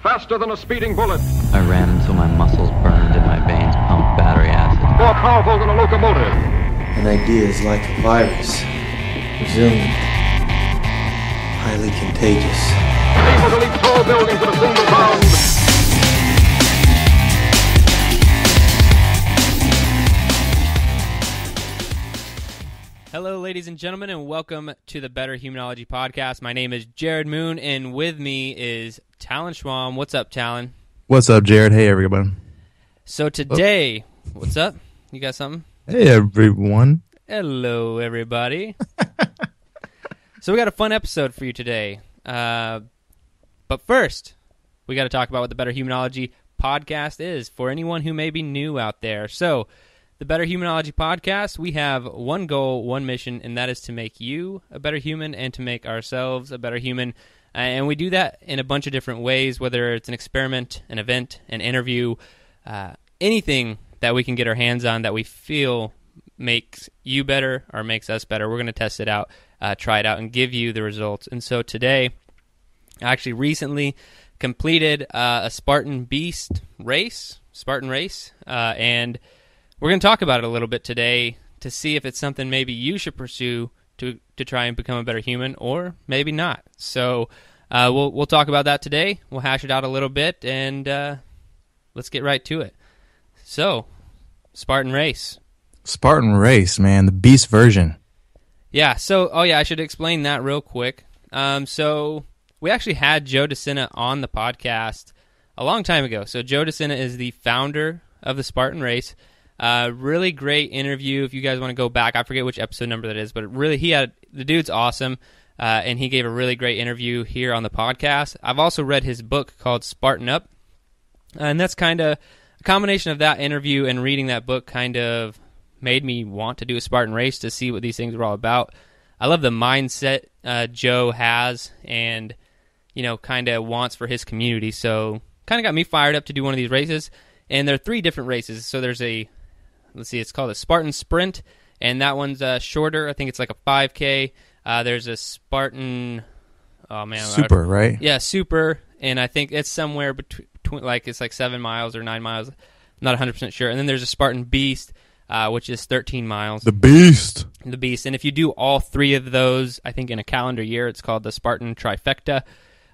Faster than a speeding bullet. I ran until my muscles burned and my veins pumped battery acid. More powerful than a locomotive. An idea is like a virus. Resilient. Highly contagious. Able to leap tall buildings in a single bound. Hello, ladies and gentlemen, and welcome to the Betterhumanology podcast. My name is Jerred Moon, and with me is Talon Schwam. What's up, Talon? What's up, Jerred? Hey, everyone. So today, what's up? You got something? Hey, everyone. Hello, everybody. So we got a fun episode for you today. But first, we got to talk about what the Betterhumanology podcast is for anyone who may be new out there. So, the Betterhumanology podcast, we have one goal, one mission, and that is to make you a better human and to make ourselves a better human. And we do that in a bunch of different ways, whether it's an experiment, an event, an interview, anything that we can get our hands on that we feel makes you better or makes us better. We're going to test it out, try it out, and give you the results. And so today, I actually recently completed a Spartan Beast race, Spartan Race, and we're going to talk about it a little bit today to see if it's something maybe you should pursue to try and become a better human, or maybe not. So we'll talk about that today. We'll hash it out a little bit, and let's get right to it. So, Spartan Race. Spartan Race, man, the Beast version. Yeah, so, I should explain that real quick. So, we actually had Joe DeSena on the podcast a long time ago. So, Joe DeSena is the founder of the Spartan Race. Really great interview. If you guys want to go back, I forget which episode number that is, but really, the dude's awesome, and he gave a really great interview here on the podcast. I've also read his book called Spartan Up, and that's kind of a combination of that interview and reading that book kind of made me want to do a Spartan Race to see what these things are all about. I love the mindset Joe has and, kind of wants for his community, so kind of got me fired up to do one of these races, and there are 3 different races. So there's it's called a Spartan Sprint, and that one's shorter. I think it's like a 5K. There's a Spartan... Oh, man. Super, right? Yeah, Super, and I think it's somewhere between, it's like 7 miles or 9 miles. I'm not 100% sure. And then there's a Spartan Beast, which is 13 miles. The Beast. The Beast. And if you do all 3 of those, I think in a calendar year, it's called the Spartan Trifecta,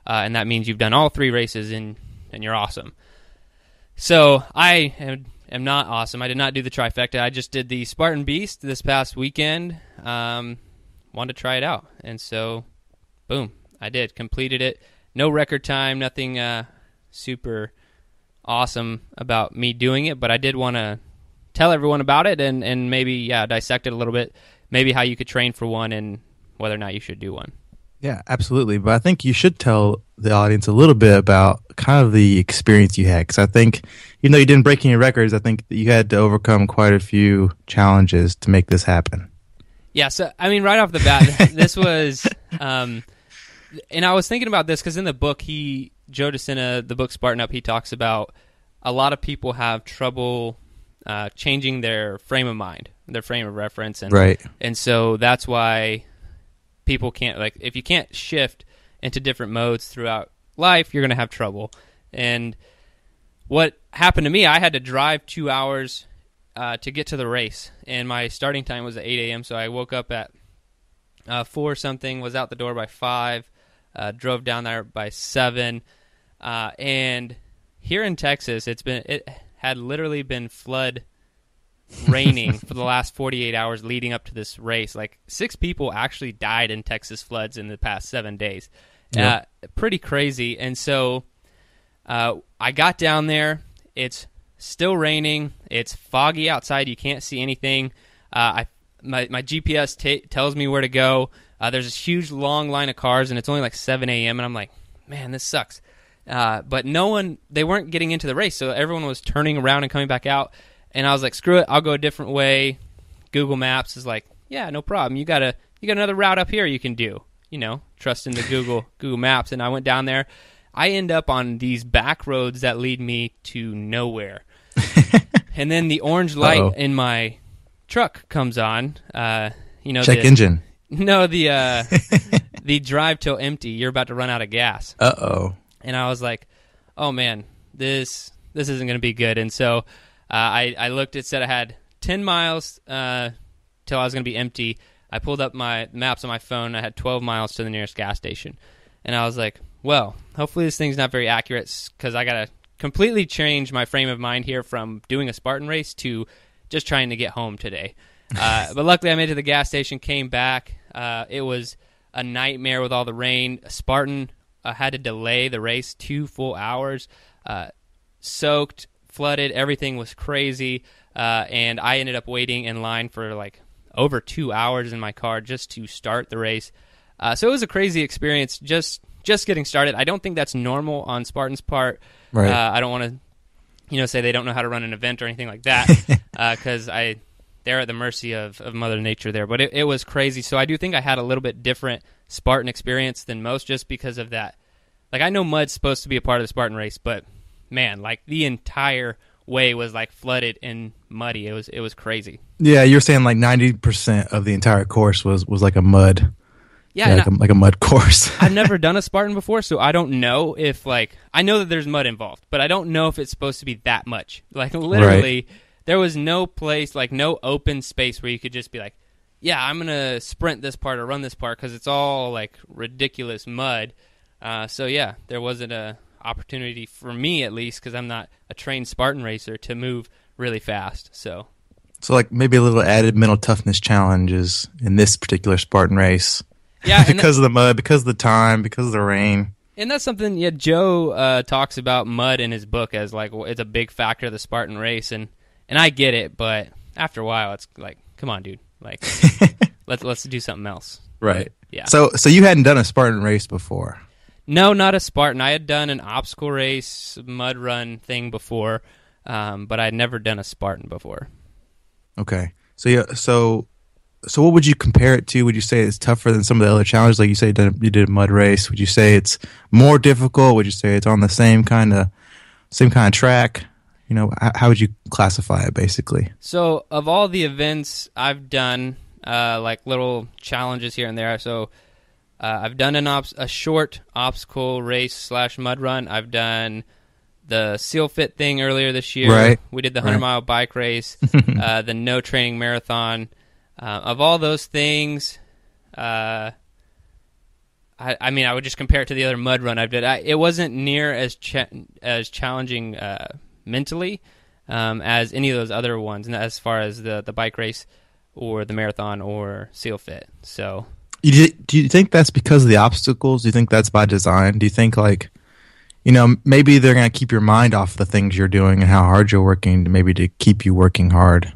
and that means you've done all 3 races, and you're awesome. So I am not awesome. I did not do the trifecta. I just did the Spartan Beast this past weekend. Wanted to try it out. And so, boom, I did. Completed it. No record time, nothing super awesome about me doing it, but I did want to tell everyone about it and maybe, dissect it a little bit, maybe how you could train for one and whether or not you should do one. Yeah, absolutely. But I think you should tell the audience a little bit about kind of the experience you had. Because I think, even though you didn't break any records, I think that you had to overcome quite a few challenges to make this happen. Yeah, so, right off the bat, this was... and I was thinking about this because in the book, Joe DeSena, the book Spartan Up, he talks about a lot of people have trouble changing their frame of mind, their frame of reference. And, right. And so that's why... people can't, if you can't shift into different modes throughout life, you're going to have trouble. And what happened to me, I had to drive 2 hours to get to the race, and my starting time was at 8 a.m., so I woke up at 4 something, was out the door by 5, drove down there by 7, and here in Texas, it had literally been raining for the last 48 hours leading up to this race. 6 people actually died in Texas floods in the past 7 days. Yep. Pretty crazy. And so I got down there. It's still raining. It's foggy outside. You can't see anything. My GPS tells me where to go. There's this huge long line of cars, and it's only 7 a.m., and I'm like, man, this sucks. But they weren't getting into the race, so everyone was turning around and coming back out. And I was like, screw it, I'll go a different way. Google Maps is like, yeah, no problem. You got another route up here you can do. Trust in the Google Maps. And I went down there. I end up on these back roads that lead me to nowhere. And then the orange light in my truck comes on. Check engine. No, the drive till empty. You're about to run out of gas. Uh-oh. And I was like, oh man, this isn't going to be good. And so I looked, it said I had 10 miles till I was going to be empty. I pulled up my maps on my phone. I had 12 miles to the nearest gas station. And I was like, well, hopefully this thing's not very accurate because I got to completely change my frame of mind here from doing a Spartan race to just trying to get home today. But luckily I made it to the gas station, came back. It was a nightmare with all the rain. Spartan had to delay the race 2 full hours. Soaked, flooded, everything was crazy. And I ended up waiting in line for like over 2 hours in my car just to start the race. So it was a crazy experience just getting started. I don't think that's normal on Spartan's part. Right. I don't want to say they don't know how to run an event or anything like that because they're at the mercy of Mother Nature there. But it was crazy. So I do think I had a little bit different Spartan experience than most just because of that. Like, I know mud's supposed to be a part of the Spartan race, but man, like the entire way was like flooded and muddy. It was crazy. Yeah, you're saying like 90% of the entire course was like a mud. Yeah, like a mud course. I've never done a Spartan before, so I don't know if I know that there's mud involved, but I don't know if it's supposed to be that much. Like literally, there was no place, like no open space where you could just be like, yeah, I'm gonna sprint this part or run this part because it's all like ridiculous mud. So yeah, there wasn't a opportunity for me at least because I'm not a trained Spartan racer to move really fast. So like maybe a little added mental toughness challenges in this particular Spartan race. Yeah, because of the mud, because of the time, because of the rain. And that's something, Joe talks about mud in his book as like it's a big factor of the Spartan race, and I get it, but after a while, it's like, come on, dude, like let's do something else. Right. Yeah. So you hadn't done a Spartan race before? No, not a Spartan. I had done an obstacle race, mud run thing before, but I had never done a Spartan before. Okay. So what would you compare it to? Would you say it's tougher than some of the other challenges? Like you say you did a mud race. Would you say it's more difficult? Would you say it's on the same kind of track? How would you classify it basically? So of all the events I've done, like little challenges here and there. So I've done a short obstacle race / mud run. I've done the Seal Fit thing earlier this year. Right. We did the 100-mile bike race, the no training marathon. Of all those things, I would just compare it to the other mud run I've done. It wasn't near as challenging mentally as any of those other ones, as far as the bike race or the marathon or Seal Fit. So, do you think that's because of the obstacles? Do you think that's by design? Do you think maybe they're going to keep your mind off the things you're doing and how hard you're working, maybe to keep you working hard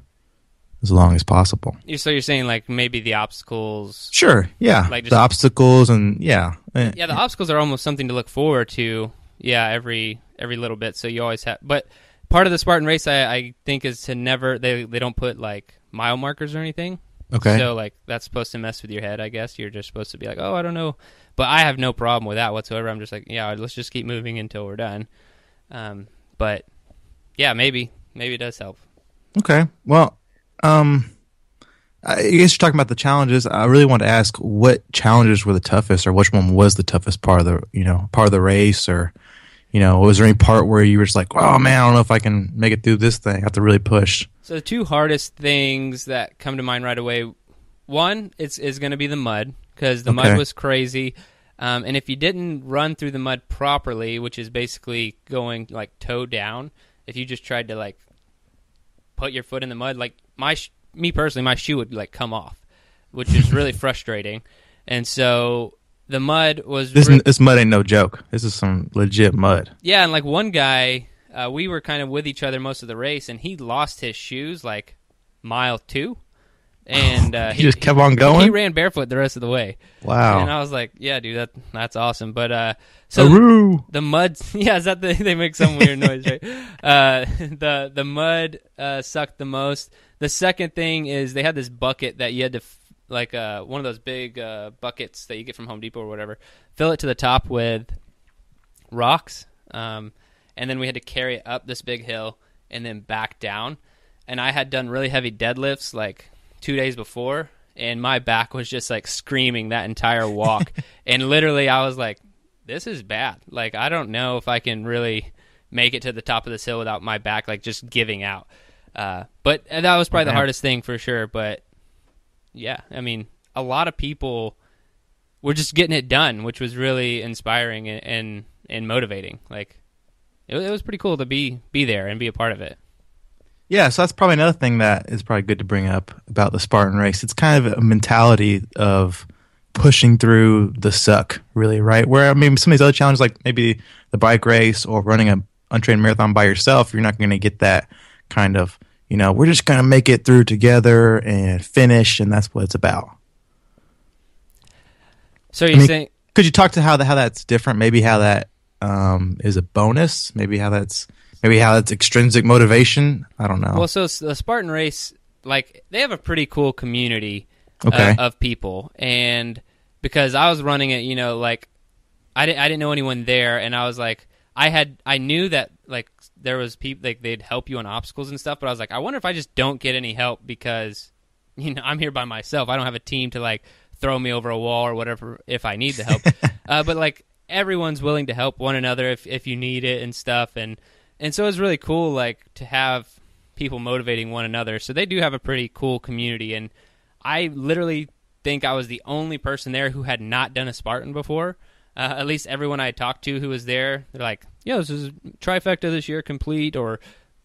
as long as possible? So you're saying like maybe the obstacles? Sure, yeah. Like the obstacles and yeah. Yeah, the obstacles are almost something to look forward to. Yeah, every little bit. So you always have. But part of the Spartan race, I think, is to never. They don't put like mile markers or anything. Okay. So like that's supposed to mess with your head. I guess you're just supposed to be like, oh, I don't know. But I have no problem with that whatsoever. I'm just like, yeah, let's just keep moving until we're done. But yeah, maybe it does help. Okay. Well. I guess you're talking about the challenges. I really want to ask what challenges were the toughest, or which one was the toughest part of the race, or was there any part where you were just like, oh man, I don't know if I can make it through this thing. I have to really push. So the two hardest things that come to mind right away, one is going to be the mud, because the mud was crazy. And if you didn't run through the mud properly, which is basically going like toe down, if you just tried to like put your foot in the mud, like me personally, my shoe would like come off, which is really frustrating. And so the mud was this mud ain't no joke. This is some legit mud. Yeah, and like one guy, we were kind of with each other most of the race, and he lost his shoes like mile 2, and he just kept on going. He ran barefoot the rest of the way. Wow! And I was like, yeah, dude, that's awesome. But so Aroo! The mud, yeah, is that they make some weird noise, right? The mud sucked the most. The second thing is they had this bucket that you had to one of those big buckets that you get from Home Depot or whatever. Fill it to the top with rocks, and then we had to carry it up this big hill and then back down. And I had done really heavy deadlifts like 2 days before, and my back was just like screaming that entire walk. And literally I was like, this is bad. Like, I don't know if I can really make it to the top of this hill without my back, like, just giving out. But that was probably the hardest thing for sure. But, yeah, I mean, a lot of people were just getting it done, which was really inspiring and motivating. Like, it was pretty cool to be there and be a part of it. Yeah, so that's probably another thing that is probably good to bring up about the Spartan race. It's kind of a mentality of pushing through the suck, really, right? Where, I mean, some of these other challenges, like maybe the bike race or running an untrained marathon by yourself, you're not going to get that kind of, we're just going to make it through together and finish, and that's what it's about. So you're saying... Could you talk to how that's different? Maybe how that is a bonus? Maybe how that's extrinsic motivation? I don't know. Well, so the Spartan Race, like, they have a pretty cool community of people, and because I was running it, like, I didn't know anyone there, and I was like, I knew that, like, there was people, like, they'd help you on obstacles and stuff, but I was like, I wonder if I just don't get any help because, I'm here by myself. I don't have a team to, like, throw me over a wall or whatever if I need the help. But, like, everyone's willing to help one another if you need it and stuff, and so it's really cool, like, to have people motivating one another. So they do have a pretty cool community, and I literally think I was the only person there who had not done a Spartan before. At least everyone I talked to who was there, they're like, "Yeah, this is trifecta this year complete," or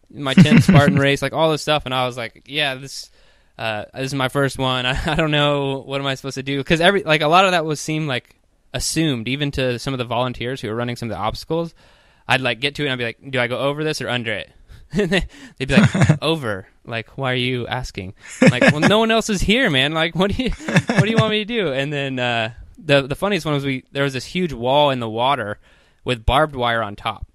my 10th Spartan race, like all this stuff. And I was like, "Yeah, this is my first one. I don't know what am I supposed to do," because a lot of that seemed like assumed, even to some of the volunteers who were running some of the obstacles. I'd like get to it and I'd be like, "Do I go over this or under it?" They'd be like, "Over." Like, "Why are you asking?" I'm like, "Well, no one else is here, man. Like, what do you want me to do?" And then the funniest one was there was this huge wall in the water with barbed wire on top.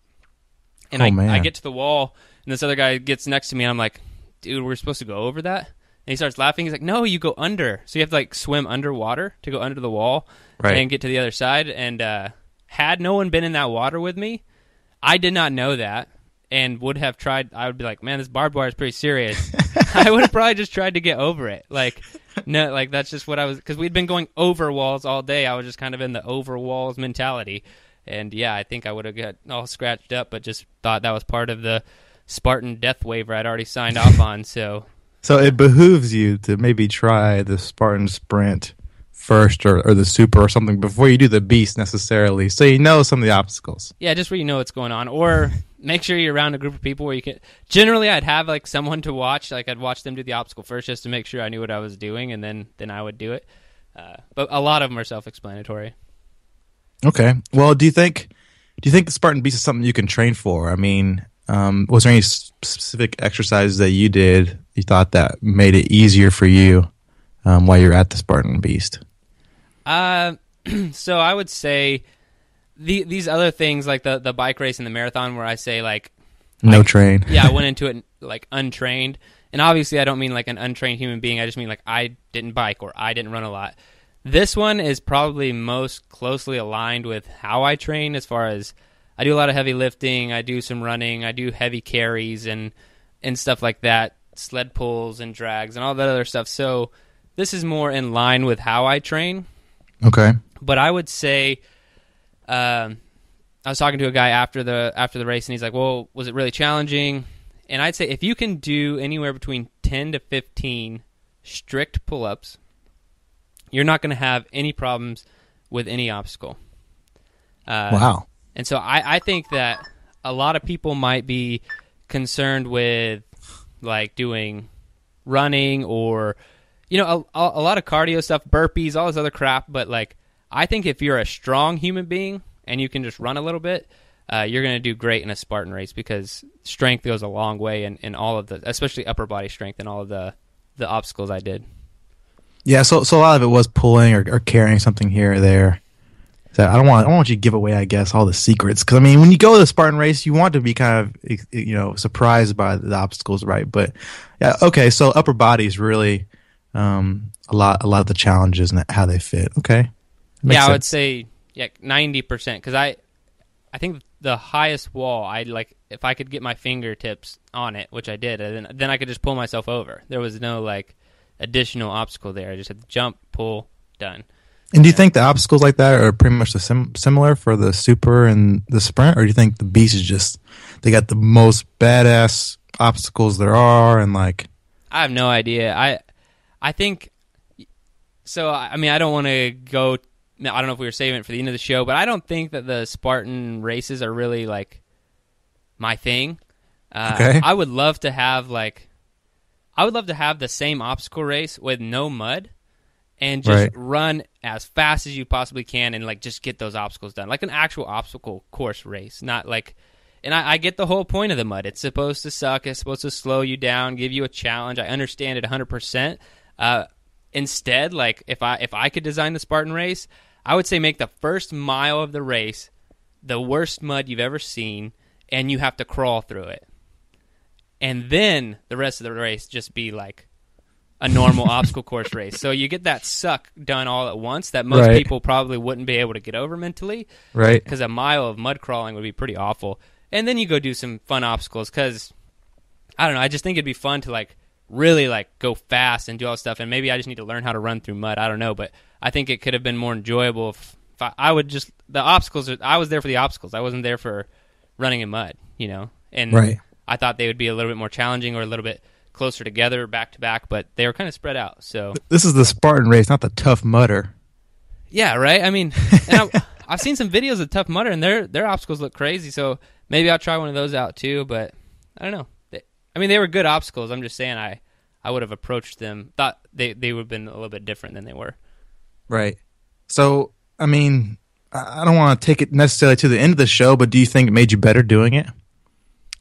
And I get to the wall and this other guy gets next to me and I'm like, "Dude, we're supposed to go over that?" And he starts laughing. He's like, "No, you go under." So you have to like swim underwater to go under the wall and get to the other side. And had no one been in that water with me, I did not know that and would have tried. I would be like, "Man, this barbed wire is pretty serious." I would have probably just tried to get over it. Like, no, like that's just what I was, because we'd been going over walls all day. I was just kind of in the over walls mentality. And yeah, I think I would have got all scratched up, but just thought that was part of the Spartan death waiver I'd already signed off on. So it behooves you to maybe try the Spartan Sprint first or the Super or something before you do the Beast necessarily, so you know some of the obstacles. Yeah, just where you know what's going on, or make sure you're around a group of people where you can. Generally, I'd have like someone to watch. Like I'd watch them do the obstacle first, just to make sure I knew what I was doing, and then I would do it. But a lot of them are self-explanatory. Okay. Well, do you think the Spartan Beast is something you can train for? I mean, was there any specific exercises that you did you thought that made it easier for you while you're at the Spartan Beast? So I would say these other things like the bike race and the marathon, where I say like train. Yeah, I went into it like untrained, and obviously I don't mean like an untrained human being. I just mean like I didn't bike or I didn't run a lot. This one is probably most closely aligned with how I train, as far as I do a lot of heavy lifting, I do some running, I do heavy carries and stuff like that, sled pulls and drags and all that other stuff. So this is more in line with how I train. Okay. But I would say, I was talking to a guy after the race, and he's like, "Well, was it really challenging?" And I'd say if you can do anywhere between 10 to 15 strict pull-ups, you're not going to have any problems with any obstacle. Wow. And so I think that a lot of people might be concerned with like doing running or, a lot of cardio stuff, burpees, all this other crap. But like, I think if you're a strong human being and you can just run a little bit, you're going to do great in a Spartan race, because strength goes a long way in all of especially upper body strength and all of the obstacles I did. Yeah, so a lot of it was pulling or carrying something here or there. So I don't want you to give away, I guess, all the secrets, because I mean, when you go to the Spartan race, you want to be kind of surprised by the obstacles, right? But yeah, okay, so upper body is really a lot of the challenges and how they fit. Okay, yeah, sense. I would say 90%, because I think the highest wall, if I could get my fingertips on it, which I did, then I could just pull myself over. There was no like additional obstacle there. I just had to jump, pull, done. And do you think the obstacles like that are pretty much similar for the super and the sprint, or do you think the beast is just they got the most badass obstacles there are, and like? I have no idea. I think so. I mean, I don't want to go. I don't know if we were saving it for the end of the show, but I don't think that the Spartan races are really like my thing. Okay. I would love to have the same obstacle race with no mud. And just run as fast as you possibly can and, like, just get those obstacles done. Like an actual obstacle course race. Not like... And I get the whole point of the mud. It's supposed to suck. It's supposed to slow you down, give you a challenge. I understand it 100%. Instead, like, if I could design the Spartan race, I would say make the first mile of the race the worst mud you've ever seen, and you have to crawl through it. And then the rest of the race just be, like... a normal obstacle course race. So you get that suck done all at once that most people probably wouldn't be able to get over mentally. Right. Because a mile of mud crawling would be pretty awful. And then you go do some fun obstacles because, I don't know, I just think it'd be fun to, like, really, like, go fast and do all this stuff. And maybe I just need to learn how to run through mud. I don't know. But I think it could have been more enjoyable if I would just, the obstacles, I was there for the obstacles. I wasn't there for running in mud, you know. And I thought they would be a little bit more challenging or a little bit closer together, back to back, but they were kind of spread out. So this is the Spartan race, not the Tough Mudder. Yeah, right. I mean, and I've seen some videos of Tough Mudder, and their obstacles look crazy. So maybe I'll try one of those out too. But I don't know. They were good obstacles. I'm just saying I would have approached them. Thought they would have been a little bit different than they were. Right. So I mean, I don't want to take it necessarily to the end of the show, but do you think it made you better doing it? I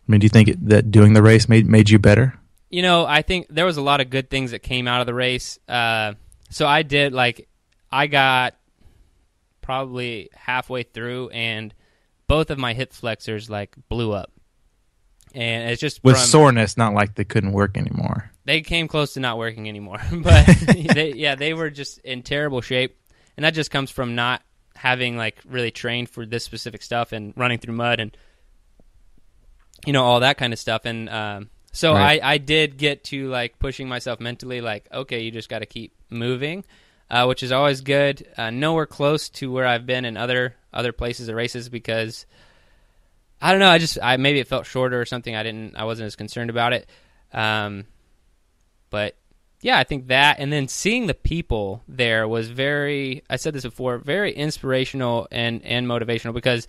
mean, do you think that doing the race made you better? You know, I think there was a lot of good things that came out of the race. So I did, like, I got probably halfway through, and both of my hip flexors, like, blew up. And it's just with soreness, not like they couldn't work anymore. They came close to not working anymore. But, they were just in terrible shape. And that just comes from not having, like, really trained for this specific stuff and running through mud and, you know, all that kind of stuff. And, so I did get to, like, pushing myself mentally, like, okay, you just got to keep moving, which is always good. Nowhere close to where I've been in other places or races because, I don't know, maybe it felt shorter or something. I wasn't as concerned about it. But, yeah, I think that, and then seeing the people there was very, I said this before, very inspirational and motivational because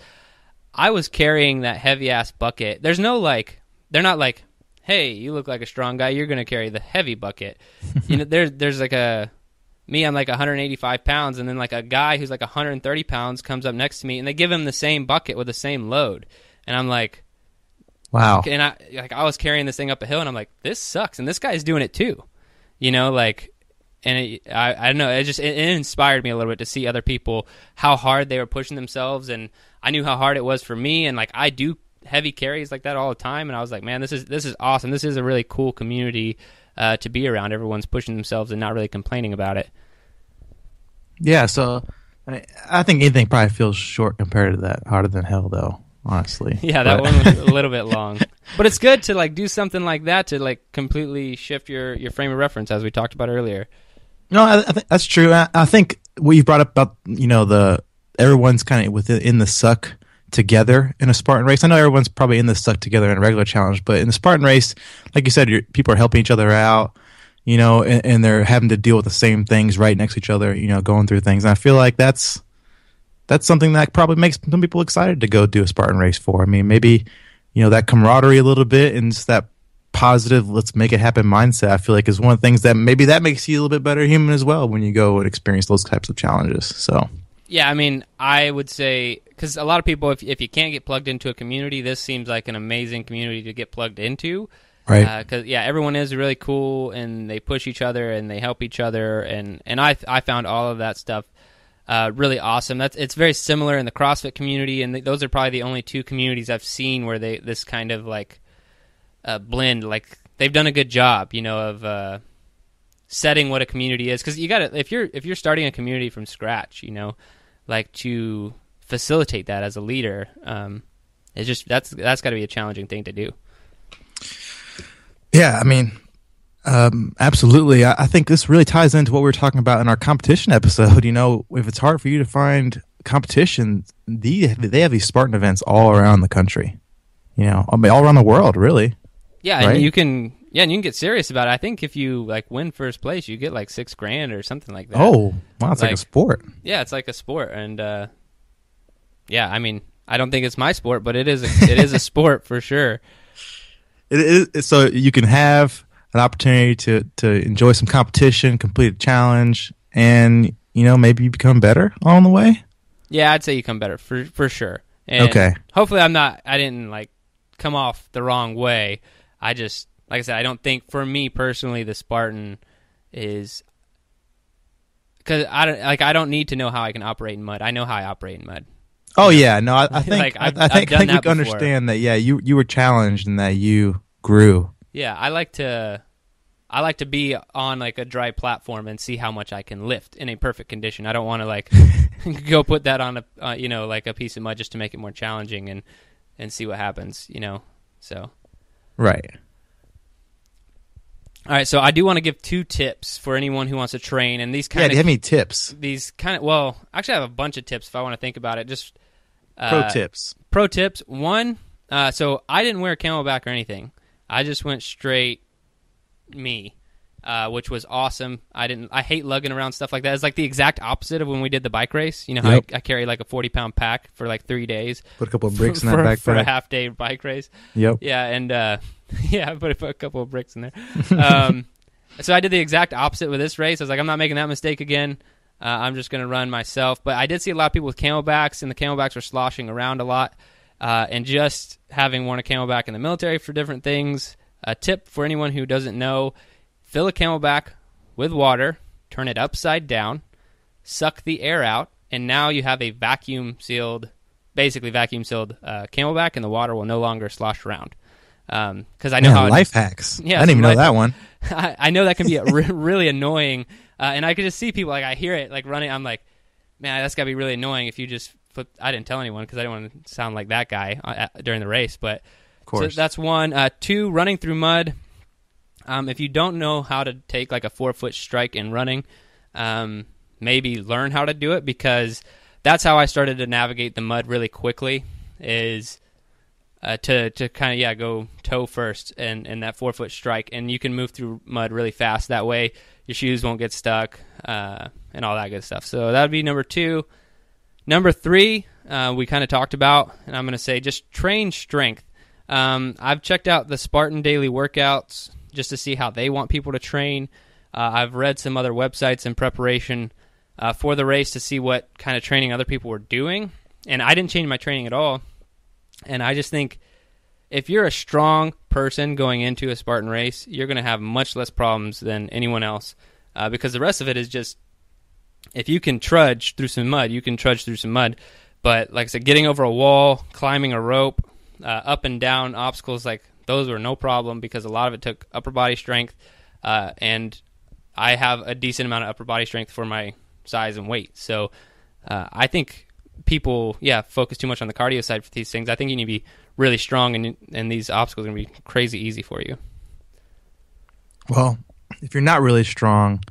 I was carrying that heavy-ass bucket. There's no, like, they're not like, hey, you look like a strong guy, you're going to carry the heavy bucket. You know, there's like me, I'm like 185 pounds, and then like a guy who's like 130 pounds comes up next to me, and they give him the same bucket with the same load. And I'm like, wow. And I was carrying this thing up a hill, and I'm like, this sucks, and this guy's doing it too. You know, like, and I don't know, it inspired me a little bit to see other people, how hard they were pushing themselves, and I knew how hard it was for me, and like I do heavy carries like that all the time, and I was like, man, this is awesome. This is a really cool community to be around. Everyone's pushing themselves and not really complaining about it. Yeah, so I think anything probably feels short compared to that. Harder than hell, though, honestly. Yeah, that one was a little bit long, but it's good to like do something like that to like completely shift your frame of reference, as we talked about earlier. No, I think that's true. I think what you brought up about, you know, everyone's kind of in the suck together in a Spartan race. I know everyone's probably in the suck together in a regular challenge, but in the Spartan race, like you said, people are helping each other out, you know, and they're having to deal with the same things right next to each other, you know, going through things. And I feel like that's something that probably makes some people excited to go do a Spartan race for. I mean, maybe, you know, that camaraderie a little bit and just that positive, let's make it happen mindset, I feel like is one of the things that maybe that makes you a little bit better human as well when you go and experience those types of challenges. So yeah, I mean, I would say, because a lot of people, if you can't get plugged into a community, this seems like an amazing community to get plugged into. Right. Because, yeah, everyone is really cool, and they push each other, and they help each other, and I found all of that stuff really awesome. It's very similar in the CrossFit community, and those are probably the only two communities I've seen where this kind of, like, blend. Like, they've done a good job, you know, of setting what a community is. Because you got to, if you're starting a community from scratch, you know, like to facilitate that as a leader, it's just that's got to be a challenging thing to do. Yeah, I mean, Absolutely. I think this really ties into what we were talking about in our competition episode. If it's hard for you to find competition, they have these Spartan events all around the country. All around the world, really. Yeah, right? and you can get serious about it. I think if you win first place, you get like $6,000 or something like that. Oh, wow, it's like a sport. Yeah, it's like a sport, and I mean, I don't think it's my sport, but it is a sport for sure. It is, so you can have an opportunity to enjoy some competition, complete a challenge, and maybe you become better along the way. Yeah, I'd say you come better for sure. And okay. Hopefully, I didn't come off the wrong way. I just, like I said, I don't think for me personally the Spartan is, because I don't need to know how I can operate in mud. I know how I operate in mud. Oh yeah, no, I think I think we before. understand that. Yeah, you were challenged and that you grew. Yeah, I like to be on a dry platform and see how much I can lift in a perfect condition. I don't want to go put that on a piece of mud just to make it more challenging and see what happens. So right. All right, so I do want to give 2 tips for anyone who wants to train, and these kind of... Yeah, do you have any tips? These kind of... Well, actually I have a bunch of tips if I want to think about it. Just Pro tips. Pro tips. 1, so I didn't wear camelback or anything. I just went straight me, which was awesome. I hate lugging around stuff like that. It's the exact opposite of when we did the bike race. You know how I carry a 40-pound pack for 3 days. Put a couple of bricks in that backpack. For a half-day bike race. Yep. Yeah, and... I put a couple of bricks in there. So I did the exact opposite with this race. I was like, I'm not making that mistake again. I'm just going to run myself. But I did see a lot of people with camelbacks, and the camelbacks were sloshing around a lot. And just having worn a camelback in the military for different things, a tip for anyone who doesn't know, fill a camelback with water, turn it upside down, suck the air out, and now you have a basically vacuum-sealed camelback, and the water will no longer slosh around. Because I know how life hacks. Yeah, I didn't even know that one. I know that can be really annoying, and I could just see people I hear it running. I'm like, man, that's gotta be really annoying if you just flip. I didn't tell anyone because I didn't want to sound like that guy during the race. But of course, so that's 1. 2, running through mud. If you don't know how to take a 4-foot strike in running, maybe learn how to do it, because that's how I started to navigate the mud really quickly. Is to kind of go toe first and that 4-foot strike, and you can move through mud really fast. That way your shoes won't get stuck and all that good stuff. So that would be number 2. Number 3, we kind of talked about, and I'm going to say just train strength. I've checked out the Spartan daily workouts just to see how they want people to train. I've read some other websites in preparation for the race to see what kind of training other people were doing, and I didn't change my training at all. And I just think if you're a strong person going into a Spartan race, you're going to have much less problems than anyone else, because the rest of it is just, if you can trudge through some mud, you can trudge through some mud. But like I said, getting over a wall, climbing a rope, up and down obstacles, those were no problem, because a lot of it took upper body strength, and I have a decent amount of upper body strength for my size and weight. So I think people focus too much on the cardio side for these things. I think you need to be really strong, and these obstacles are going to be crazy easy for you. Well, if you're not really strong,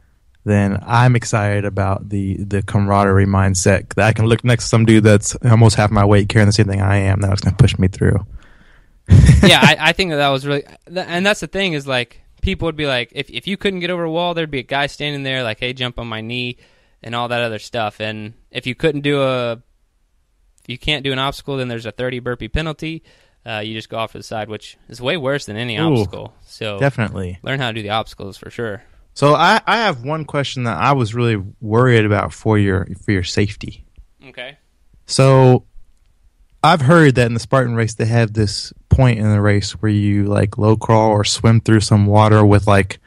then I'm excited about the camaraderie mindset, that I can look next to some dude that's almost half my weight carrying the same thing I am, that was going to push me through. I think that was really, and that's the thing is people would be if you couldn't get over a wall, there'd be a guy standing there hey, jump on my knee and all that other stuff. And if you can't do an obstacle, then there's a 30 burpee penalty. You just go off to the side, which is way worse than any obstacle. So definitely learn how to do the obstacles for sure. So I have one question that I was really worried about for your safety. Okay. So I've heard that in the Spartan race they have this point in the race where you low crawl or swim through some water with like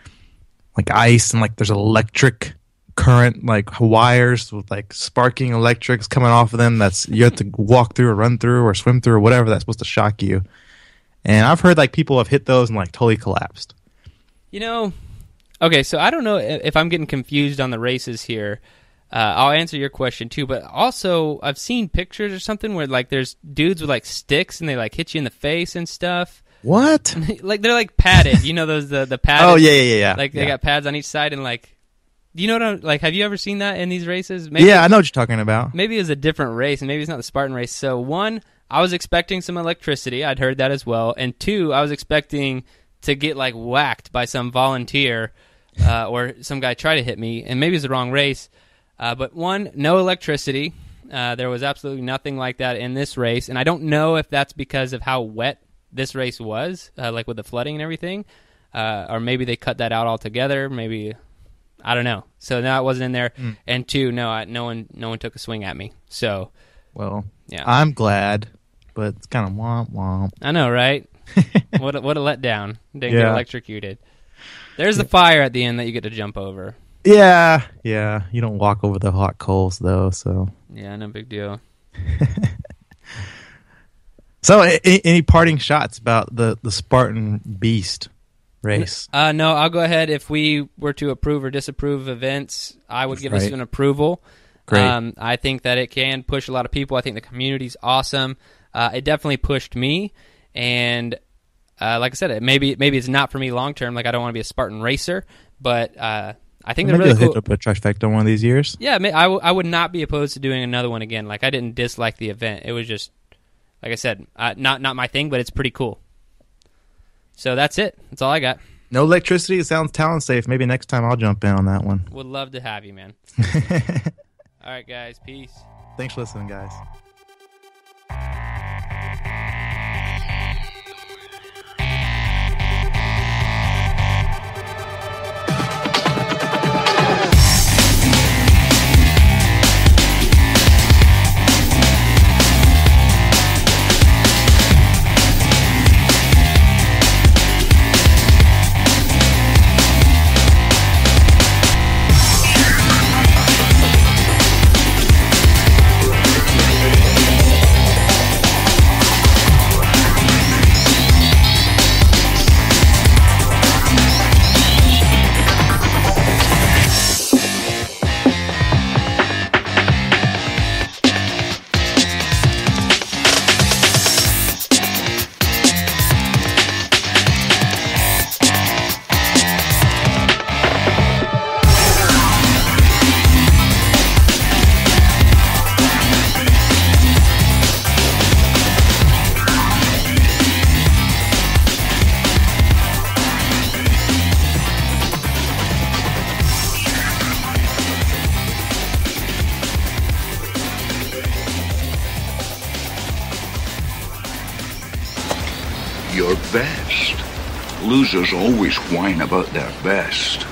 ice, and there's electric current, wires with sparking electrics coming off of them, that's you have to walk through or run through or swim through or whatever, that's supposed to shock you. And I've heard people have hit those and totally collapsed. Okay, so I don't know if I'm getting confused on the races here. I'll answer your question too, but also I've seen pictures or something where there's dudes with sticks and they hit you in the face and stuff. What? Like they're like padded. You know those the padded. Oh yeah. Like they Yeah. got pads on each side and like. Do you know what I'm like? Have you ever seen that in these races? Maybe, Yeah, I know what you're talking about. Maybe it's a different race, and maybe it's not the Spartan race. So one, I was expecting some electricity. I'd heard that as well. And two, I was expecting to get like whacked by some volunteer or some guy try to hit me, and maybe it's the wrong race. But one, no electricity. There was absolutely nothing like that in this race, and I don't know if that's because of how wet this race was, like with the flooding and everything, or maybe they cut that out altogether. Maybe. I don't know. So no, it wasn't in there. And two, no one took a swing at me. So, Well, yeah, I'm glad, but it's kind of womp womp. I know, right? What a letdown. Didn't get Yeah. electrocuted. There's the fire at the end that you get to jump over. Yeah. You don't walk over the hot coals though, so. Yeah, no big deal. So, any parting shots about the Spartan Beast race? No, I'll go ahead. If we were to approve or disapprove events, I would give us Right. an approval. Great. I think that it can push a lot of people. I think the community's awesome. It definitely pushed me, and like I said, maybe it's not for me long term. Like I don't want to be a Spartan racer, but I think they're Maybe really they'll cool. hit up a trifecta one of these years. Yeah, I would not be opposed to doing another one again. Like I didn't dislike the event. It was just, like I said, not my thing, but it's pretty cool. So that's it. That's all I got. No electricity. It sounds Talon safe. Maybe next time I'll jump in on that one. Would love to have you, man. All right, guys. Peace. Thanks for listening, guys. Your best. Losers always whine about their best.